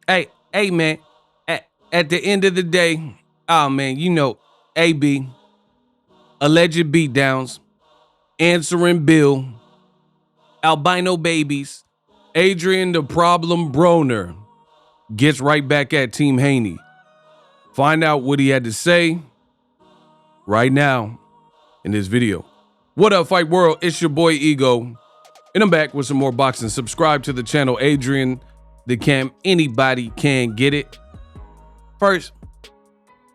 Hey, man. At the end of the day, oh man, AB, alleged beatdowns, answering Bill, albino babies, Adrien the problem Broner gets right back at Team Haney. Find out what he had to say right now in this video. What up, Fight World? It's your boy Ego, and I'm back with some more boxing. Subscribe to the channel, Adrien the Cam. Anybody can get it. First,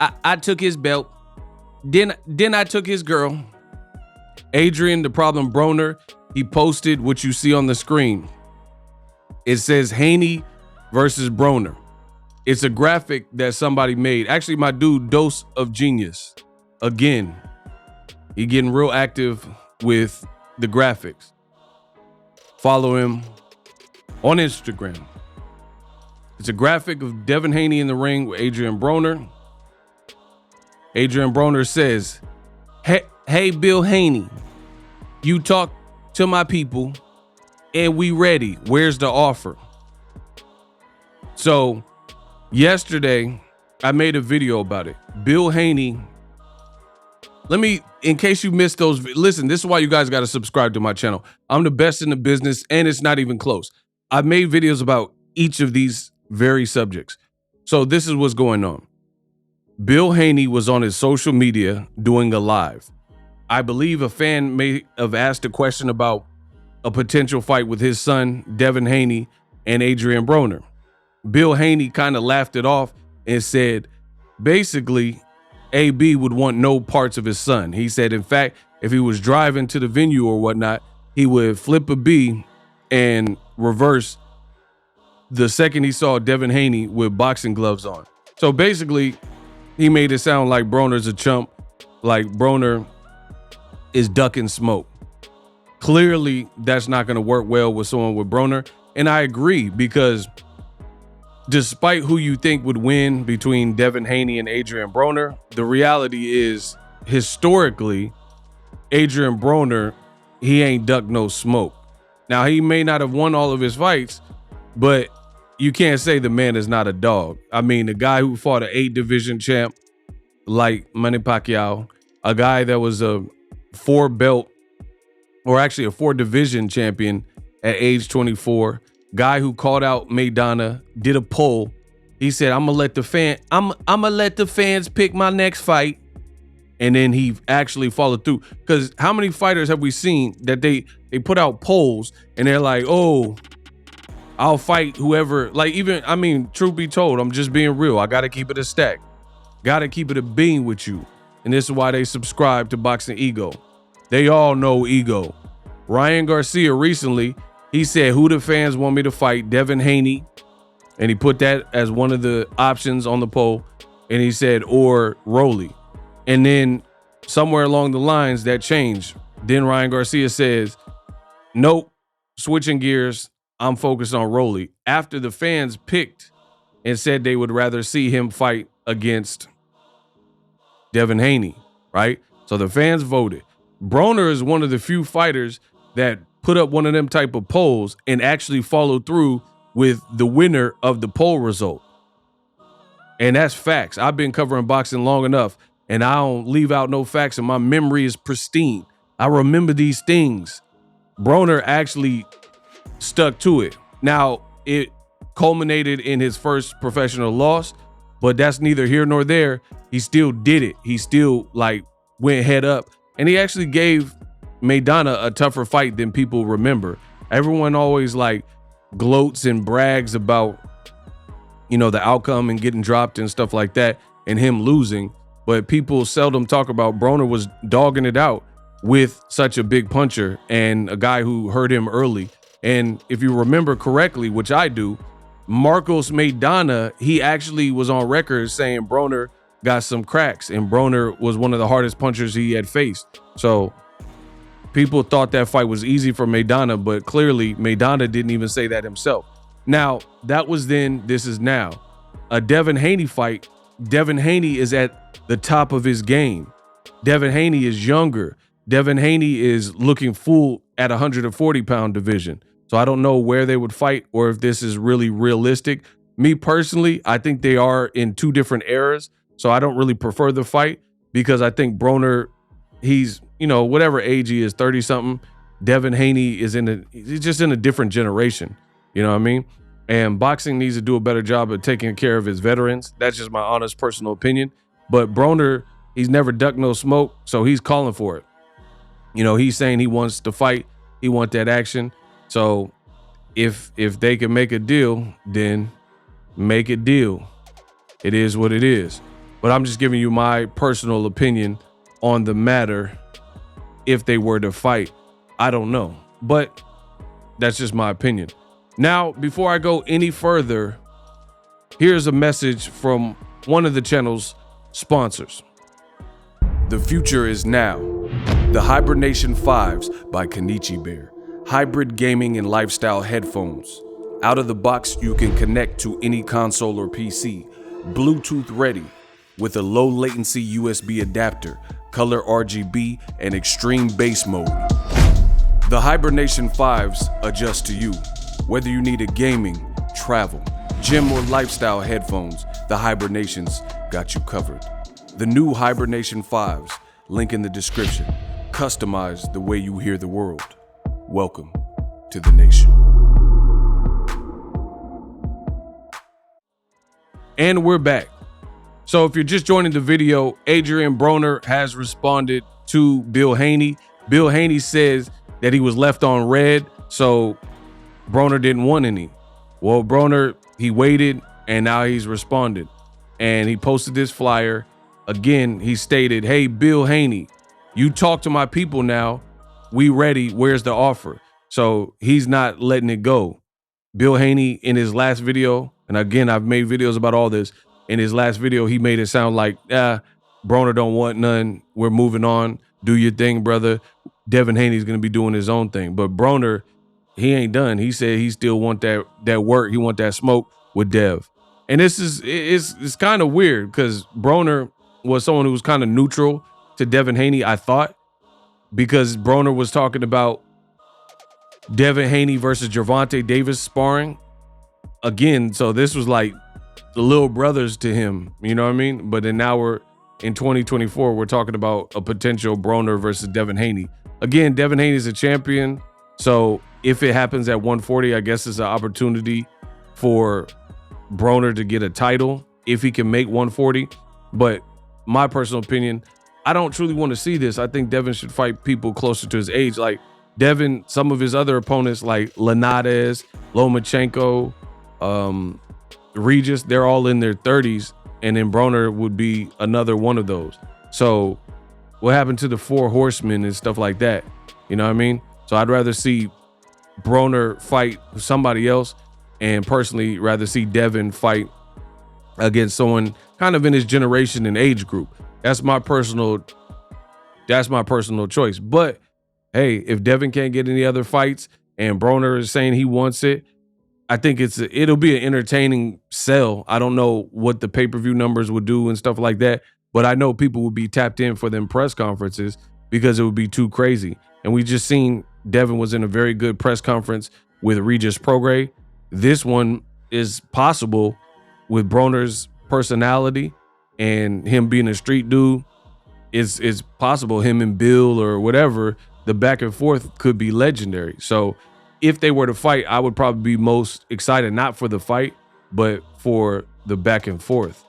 I took his belt. Then I took his girl. Adrien the problem Broner, he posted what you see on the screen. It says Haney versus Broner. It's a graphic that somebody made. Actually, my dude, Dose of Genius. Again, he getting real active with the graphics. Follow him on Instagram. It's a graphic of Devin Haney in the ring with Adrien Broner. Adrien Broner says, hey, Bill Haney, you talk to my people and we ready. Where's the offer? So yesterday, I made a video about it. Bill Haney, in case you missed those, listen, this is why you guys got to subscribe to my channel. I'm the best in the business and it's not even close. I've made videos about each of these very subjects. So this is what's going on. Bill Haney was on his social media doing a live. I believe a fan may have asked a question about a potential fight with his son, Devin Haney, and Adrien Broner. Bill Haney kind of laughed it off and said, basically, AB would want no parts of his son. He said, in fact, if he was driving to the venue or whatnot, he would flip a B and reverse the second he saw Devin Haney with boxing gloves on. So basically, he made it sound like Broner's a chump, like Broner is ducking smoke. Clearly, that's not going to work well with someone with Broner. And I agree, because despite who you think would win between Devin Haney and Adrien Broner, the reality is, historically, Adrien Broner, he ain't ducked no smoke. Now, he may not have won all of his fights, but you can't say the man is not a dog. I mean, the guy who fought an 8-division champ like Manny Pacquiao, a guy that was a 4-division champion at age 24, guy who called out Maidana, did a poll. He said, I'm gonna let the fans pick my next fight. And then he actually followed through. Because how many fighters have we seen that they put out polls and they're like, oh, I'll fight whoever. Like, even, I mean, truth be told, I'm just being real. I gotta keep it a stack. Gotta keep it a bean with you. And this is why they subscribe to Boxing Ego. They all know Ego. Ryan Garcia recently, he said, who the fans want me to fight? Devin Haney. And he put that as one of the options on the poll. And he said, or Rolly. And then somewhere along the lines that changed. Then Ryan Garcia says, nope, switching gears. I'm focused on Rolly. After the fans picked and said they would rather see him fight against Devin Haney, right? So the fans voted. Broner is one of the few fighters that put up one of them type of polls and actually followed through with the winner of the poll result. And that's facts. I've been covering boxing long enough, and I don't leave out no facts, and my memory is pristine. I remember these things. Broner actually stuck to it. Now, it culminated in his first professional loss, but that's neither here nor there. He still did it. He still went head up, and he actually gave Maidana a tougher fight than people remember. Everyone always gloats and brags about, the outcome and getting dropped and stuff like that and him losing, but people seldom talk about Broner was dogging it out with such a big puncher and a guy who hurt him early. And if you remember correctly, which I do, Marcos Maidana, he actually was on record saying Broner got some cracks, and Broner was one of the hardest punchers he had faced. So people thought that fight was easy for Maidana, but clearly Maidana didn't even say that himself. Now, that was then, this is now. A Devin Haney fight, Devin Haney is at the top of his game. Devin Haney is younger. Devin Haney is looking full at 140-pound division. So I don't know where they would fight or if this is really realistic, Me personally, I think they are in two different eras. So I don't really prefer the fight because I think Broner, he's, whatever age he is, 30 something. Devin Haney he's just in a different generation. You know what I mean? And boxing needs to do a better job of taking care of his veterans. That's just my honest personal opinion. But Broner, he's never ducked no smoke, so he's calling for it. He's saying he wants to fight. He wants that action. So if they can make a deal, then make a deal. It is what it is. But I'm just giving you my personal opinion on the matter. If they were to fight, I don't know. But that's just my opinion. Now, before I go any further, here's a message from one of the channel's sponsors. The future is now. The Hibernation 5s by Kenichi Bear. Hybrid gaming and lifestyle headphones. Out of the box, you can connect to any console or PC. Bluetooth ready with a low latency USB adapter, color RGB, and extreme bass mode. The Hibernation 5s adjust to you. Whether you need a gaming, travel, gym, or lifestyle headphones, the Hibernations got you covered. The new Hibernation 5s, link in the description. Customize the way you hear the world. Welcome to the nation. And we're back. So if you're just joining the video, Adrien Broner has responded to Bill Haney. Bill Haney says that he was left on red, so Broner didn't want any. Well, Broner, he waited, and now he's responded. And he posted this flyer. Again, he stated, "Hey, Bill Haney, you talk to my people now. We ready. Where's the offer?" So he's not letting it go. Bill Haney, in his last video, and again, I've made videos about all this. In his last video, he made it sound like, Broner don't want none. We're moving on. Do your thing, brother. Devin Haney's going to be doing his own thing. But Broner, he ain't done. He said he still want that work. He want that smoke with Dev. And it's kind of weird because Broner was someone who was kind of neutral to Devin Haney, I thought, because Broner was talking about Devin Haney versus Gervonta Davis sparring. Again, so this was like the little brothers to him, you know what I mean? But then now we're in 2024, we're talking about a potential Broner versus Devin Haney. Again, Devin Haney is a champion. So if it happens at 140, I guess it's an opportunity for Broner to get a title if he can make 140. But my personal opinion, I don't truly want to see this. I think Devin should fight people closer to his age. Like Devin, some of his other opponents like Linares, Lomachenko, Regis, they're all in their 30s, and then Broner would be another one of those. So what happened to the four horsemen and stuff like that? You know what I mean? So I'd rather see Broner fight somebody else, and personally rather see Devin fight against someone kind of in his generation and age group. That's my personal choice. But hey, if Devin can't get any other fights and Broner is saying he wants it, I think it'll be an entertaining sell. I don't know what the pay-per-view numbers would do and stuff like that, but I know people would be tapped in for them press conferences because it would be too crazy. And we just seen Devin was in a very good press conference with Regis Prograis. This one is possible with Broner's personality and him being a street dude. It's possible him and Bill or whatever, the back and forth could be legendary. So if they were to fight, I would probably be most excited, not for the fight, but for the back and forth.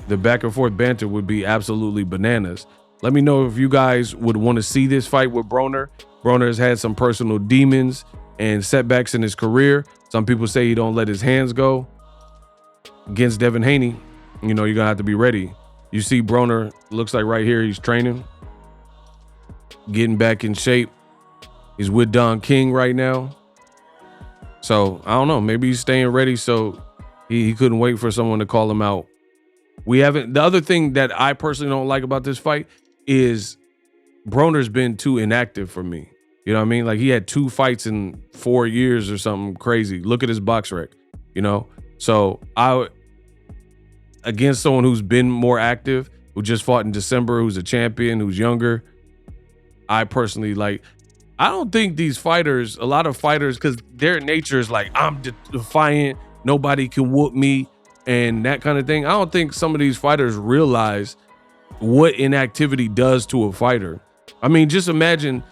The back and forth banter would be absolutely bananas. Let me know if you guys would want to see this fight with Broner. Broner has had some personal demons and setbacks in his career. Some people say he don't let his hands go. Against Devin Haney, you're going to have to be ready. You see Broner, looks like right here, he's training, getting back in shape. He's with Don King right now. So I don't know, maybe he's staying ready so he couldn't wait for someone to call him out. The other thing that I personally don't like about this fight is Broner's been too inactive for me. You know what I mean? Like he had 2 fights in 4 years or something crazy. Look at his box rec, So against someone who's been more active, who just fought in December, who's a champion, who's younger, I personally I don't think these fighters, a lot of fighters, because their nature is like, I'm defiant nobody can whoop me and that kind of thing. I don't think some of these fighters realize what inactivity does to a fighter. I mean, just imagine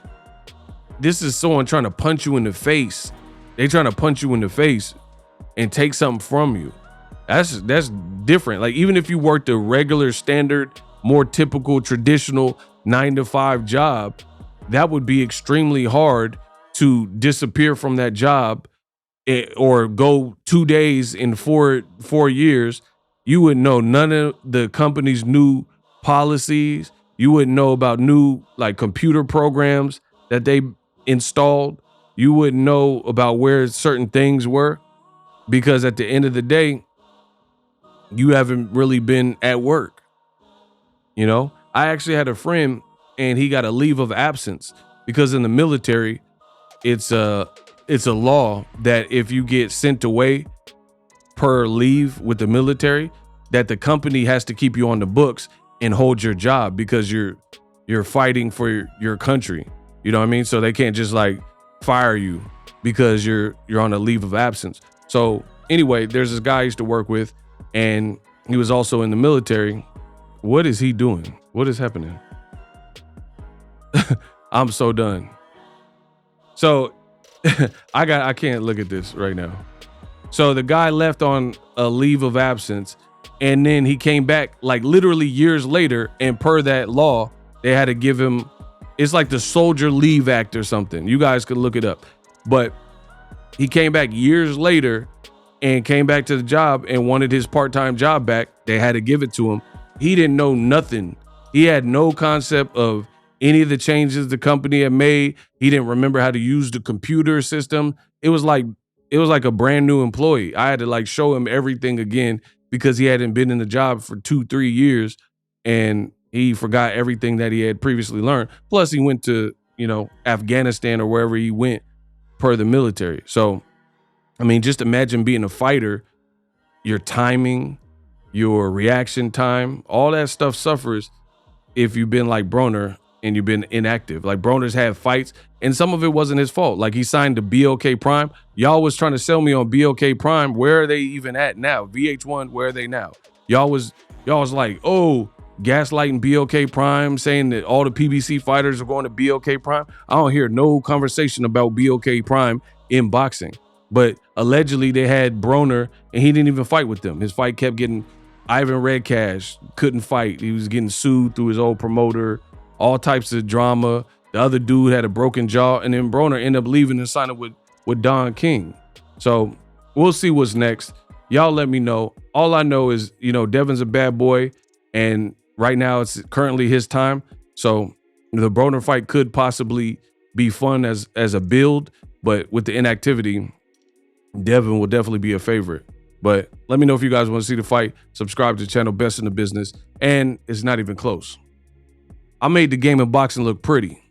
this is someone trying to punch you in the face. They trying to punch you in the face and take something from you. That's different. Like, even if you worked a regular, standard, more typical, traditional 9-to-5 job, that would be extremely hard to disappear from that job or go 2 days in four years. You wouldn't know none of the company's new policies. You wouldn't know about new like computer programs that they installed. You wouldn't know about where certain things were, because at the end of the day, you haven't really been at work. You know, I actually had a friend and he got a leave of absence because in the military, it's a law that if you get sent away per leave with the military, that the company has to keep you on the books and hold your job because you're fighting for your country. You know what I mean? So they can't just like fire you because you're on a leave of absence. So anyway, there's this guy I used to work with, and he was also in the military. What is he doing? What is happening? I'm so done. So I can't look at this right now. So the guy left on a leave of absence, and then he came back like literally years later, and per that law, they had to give him, it's like the Soldier Leave Act or something. You guys could look it up. But he came back years later and came back to the job and wanted his part-time job back. They had to give it to him. He didn't know nothing. He had no concept of any of the changes the company had made. He didn't remember how to use the computer system. It was like a brand new employee. I had to like show him everything again because he hadn't been in the job for 2-3 years, and he forgot everything that he had previously learned. Plus he went to, Afghanistan or wherever he went per the military. So, I mean, just imagine being a fighter, your timing, your reaction time, all that stuff suffers if you've been like Broner and you've been inactive. Like Broner's had fights, and some of it wasn't his fault. Like he signed to BOK Prime. Y'all was trying to sell me on BOK Prime. Where are they even at now? VH1, where are they now? Y'all was like, oh, gaslighting BOK Prime, saying that all the PBC fighters are going to BOK Prime. I don't hear no conversation about BOK Prime in boxing. But allegedly they had Broner and he didn't even fight with them. His fight kept getting, Ivan Redcash couldn't fight. He was getting sued through his old promoter, all types of drama. The other dude had a broken jaw, and then Broner ended up leaving and signing with Don King. So we'll see what's next. Y'all let me know. All I know is, Devin's a bad boy, and right now it's currently his time. So the Broner fight could possibly be fun as a build, but with the inactivity, Devin will definitely be a favorite. But let me know if you guys want to see the fight. Subscribe to the channel, Best in the Business. And it's not even close. I made the game of boxing look pretty.